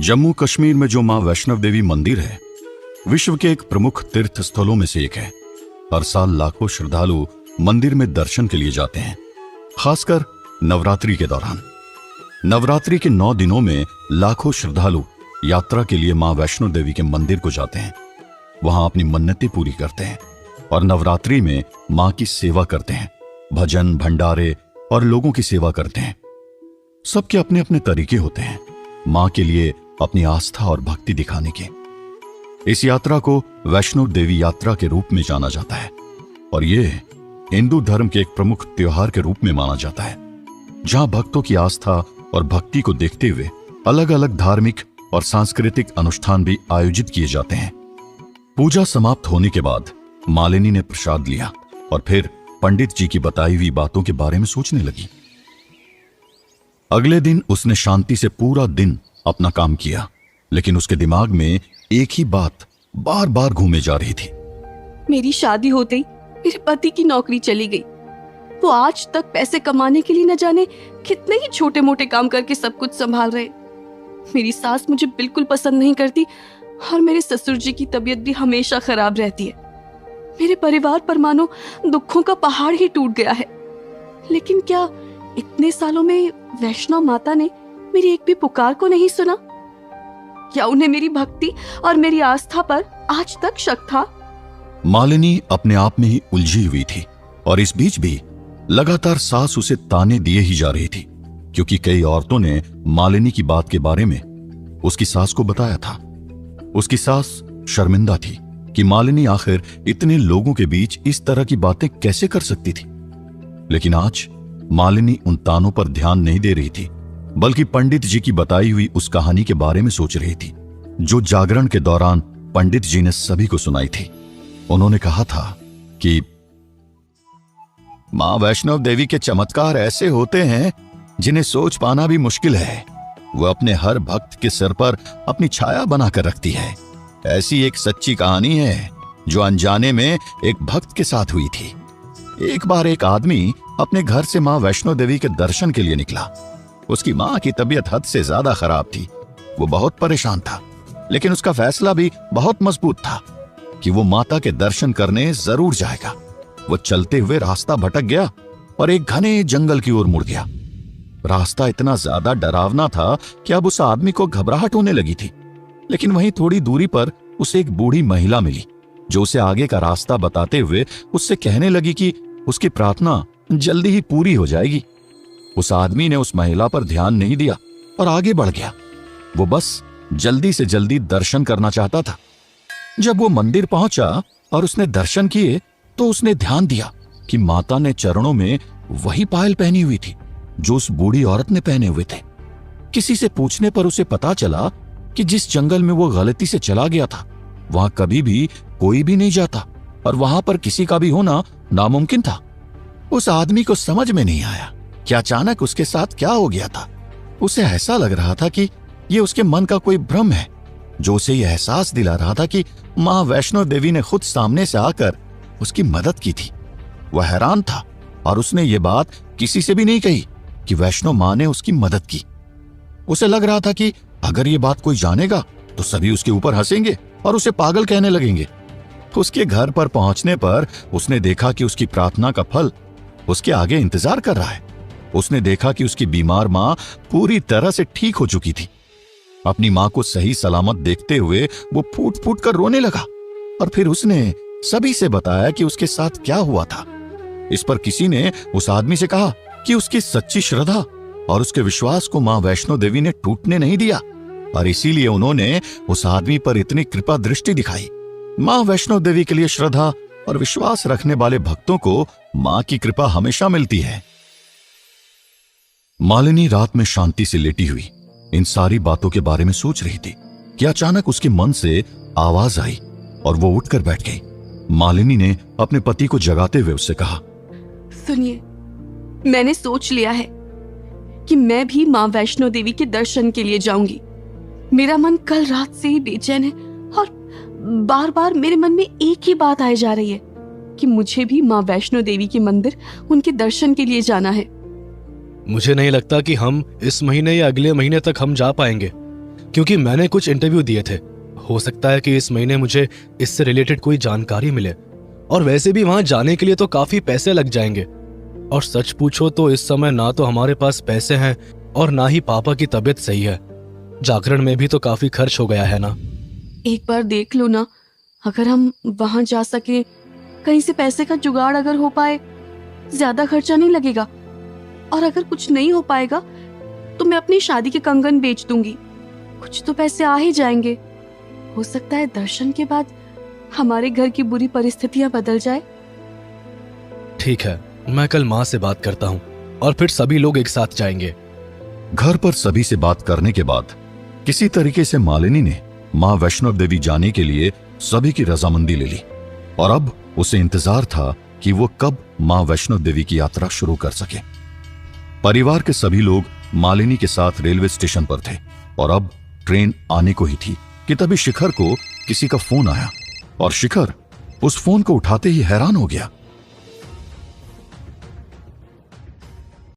जम्मू कश्मीर में जो मां वैष्णव देवी मंदिर है, विश्व के एक प्रमुख तीर्थ स्थलों में से एक है। हर साल लाखों श्रद्धालु मंदिर में दर्शन के लिए जाते हैं, खासकर नवरात्रि के दौरान। नवरात्रि के 9 दिनों में लाखों श्रद्धालु यात्रा के लिए मां वैष्णो देवी के मंदिर को जाते हैं। वहां अपनी मन्नतें पूरी करते हैं और नवरात्रि में मां की सेवा करते हैं, भजन भंडारे और लोगों की सेवा करते हैं। सबके अपने अपने तरीके होते हैं मां के लिए अपनी आस्था और भक्ति दिखाने के। इस यात्रा को वैष्णो देवी यात्रा के रूप में जाना जाता है और यह हिंदू धर्म के एक प्रमुख त्योहार के रूप में माना जाता है, जहां भक्तों की आस्था और भक्ति को देखते हुए अलग अलग धार्मिक और सांस्कृतिक अनुष्ठान भी आयोजित किए जाते हैं। पूजा समाप्त होने के बाद मालिनी ने प्रसाद लिया और फिर पंडित जी की बताई हुई बातों के बारे में सोचने लगी। अगले दिन उसने शांति से पूरा दिन अपना काम किया, लेकिन उसके दिमाग में एक ही बात बार बार घूमे जा रही थी। मेरी शादी होते ही मेरे पति की नौकरी चली गई। वो आज तक पैसे कमाने के लिए न जाने कितने ही छोटे मोटे काम करके सब कुछ संभाल रहे। मेरी सास मुझे बिल्कुल पसंद नहीं करती और मेरे ससुर जी की तबीयत भी हमेशा खराब रहती है। मेरे परिवार पर मानो दुखों का पहाड़ ही टूट गया है। लेकिन क्या इतने सालों में वैष्णो माता ने मेरी एक भी पुकार को नहीं सुना? क्या उन्हें मेरी भक्ति और मेरी आस्था पर आज तक शक था? मालिनी अपने आप में ही उलझी हुई थी और इस बीच भी लगातार सास उसे ताने दिए ही जा रही थी, क्योंकि कई औरतों ने मालिनी की बात के बारे में उसकी सास को बताया था। उसकी सास शर्मिंदा थी कि मालिनी आखिर इतने लोगों के बीच इस तरह की बातें कैसे कर सकती थी। लेकिन आज मालिनी उन तानों पर ध्यान नहीं दे रही थी, बल्कि पंडित जी की बताई हुई उस कहानी के बारे में सोच रही थी, जो जागरण के दौरान पंडित जी ने सभी को सुनाई थी। उन्होंने कहा था कि मां वैष्णव देवी के चमत्कार ऐसे होते हैं जिन्हें सोच पाना भी मुश्किल है। वो अपने हर भक्त के सिर पर अपनी छाया बनाकर रखती है। ऐसी एक सच्ची कहानी है जो अनजाने में एक भक्त के साथ हुई थी। एक बार एक आदमी अपने घर से मां वैष्णो देवी के दर्शन के लिए निकला। उसकी मां की तबीयत हद से ज्यादा खराब थी। वो बहुत परेशान था, लेकिन उसका फैसला भी बहुत मजबूत था कि वो माता के दर्शन करने जरूर जाएगा। वो चलते हुए रास्ता भटक गया और एक घने जंगल की ओर मुड़ गया। रास्ता इतना ज्यादा डरावना था कि अब उस आदमी को घबराहट होने लगी थी। लेकिन वहीं थोड़ी दूरी पर उसे एक बूढ़ी महिला मिली, जो उसे आगे का रास्ता बताते हुए उससे कहने लगी कि उसकी प्रार्थना जल्दी ही पूरी हो जाएगी। उस आदमी ने उस महिला पर ध्यान नहीं दिया और आगे बढ़ गया। वो बस जल्दी से जल्दी दर्शन करना चाहता था। जब वो मंदिर पहुंचा और उसने दर्शन किए तो उसने ध्यान दिया कि माता ने चरणों में वही पायल पहनी हुई थी जो उस बूढ़ी औरत ने पहने हुए थे। किसी से पूछने पर उसे पता चला कि जिस जंगल में वो गलती से चला गया था, वहां कभी भी कोई भी नहीं जाता और वहां पर किसी का भी होना नामुमकिन था। उस आदमी को समझ में नहीं आया कि अचानक उसके साथ क्या हो गया था। उसे ऐसा लग रहा था कि ये उसके मन का कोई भ्रम है, जो उसे यह एहसास दिला रहा था कि मां वैष्णो देवी ने खुद सामने से आकर उसकी मदद की थी। वह हैरान था और उसने ये बात किसी से भी नहीं कही कि वैष्णो मां ने उसकी मदद की। उसे लग रहा था कि अगर ये बात कोई जानेगा तो सभी उसके ऊपर हंसेंगे और उसे पागल कहने लगेंगे। उसके घर पर पहुंचने पर उसने देखा कि उसकी प्रार्थना का फल उसके आगे इंतजार कर रहा है। उसने देखा कि उसकी बीमार मां पूरी तरह से ठीक हो चुकी थी। अपनी मां को सही सलामत देखते हुए वो फूट फूट कर रोने लगा और फिर उसने सभी से बताया कि उसके साथ क्या हुआ था। इस पर किसी ने उस आदमी से कहा कि उसकी सच्ची श्रद्धा और उसके विश्वास को मां वैष्णो देवी ने टूटने नहीं दिया और इसीलिए उन्होंने उस आदमी पर इतनी कृपा दृष्टि दिखाई। मां वैष्णो देवी के लिए श्रद्धा और विश्वास रखने वाले भक्तों को मां की कृपा हमेशा मिलती है। मालिनी रात में शांति से लेटी हुई इन सारी बातों के बारे में सोच रही थी कि अचानक उसके मन से आवाज आई और वो उठकर बैठ गई। मालिनी ने अपने पति को जगाते हुए उससे कहा, सुनिए, मैंने सोच लिया है कि मैं भी मां वैष्णो देवी के दर्शन के लिए जाऊंगी। मेरा मन कल रात से ही बेचैन है और बार बार मेरे मन में एक ही बात आए जा रही है कि मुझे भी मां वैष्णो देवी के मंदिर उनके दर्शन के लिए जाना है। मुझे नहीं लगता कि हम इस महीने या अगले महीने तक हम जा पाएंगे। क्योंकि मैंने कुछ इंटरव्यू दिए थे। हो सकता है कि इस महीने मुझे इससे रिलेटेड कोई जानकारी मिले, और वैसे भी वहां जाने के लिए तो काफी पैसे लग जाएंगे। और सच पूछो तो इस समय ना तो हमारे पास पैसे हैं और ना ही पापा की तबीयत सही है। जागरण में भी तो काफी खर्च हो गया है ना। एक बार देख लो ना, अगर हम वहां जा सके, कहीं से पैसे का जुगाड़ अगर हो पाए, ज्यादा खर्चा नहीं लगेगा। और अगर कुछ नहीं हो पाएगा तो मैं अपनी शादी के कंगन बेच दूंगी, कुछ तो पैसे आ ही जाएंगे। हो सकता है दर्शन के बाद हमारे घर की बुरी परिस्थितियां बदल जाए। ठीक है, मैं कल माँ से बात करता हूँ और फिर सभी लोग एक साथ जाएंगे। घर पर सभी से बात करने के बाद किसी तरीके से मालिनी ने मां वैष्णव देवी जाने के लिए सभी की रजामंदी ले ली, और अब उसे इंतजार था कि वो कब मां वैष्णव देवी की यात्रा शुरू कर सके। परिवार के सभी लोग मालिनी के साथ रेलवे स्टेशन पर थे और अब ट्रेन आने को ही थी कि तभी शिखर को किसी का फोन आया, और शिखर उस फोन को उठाते ही हैरान हो गया।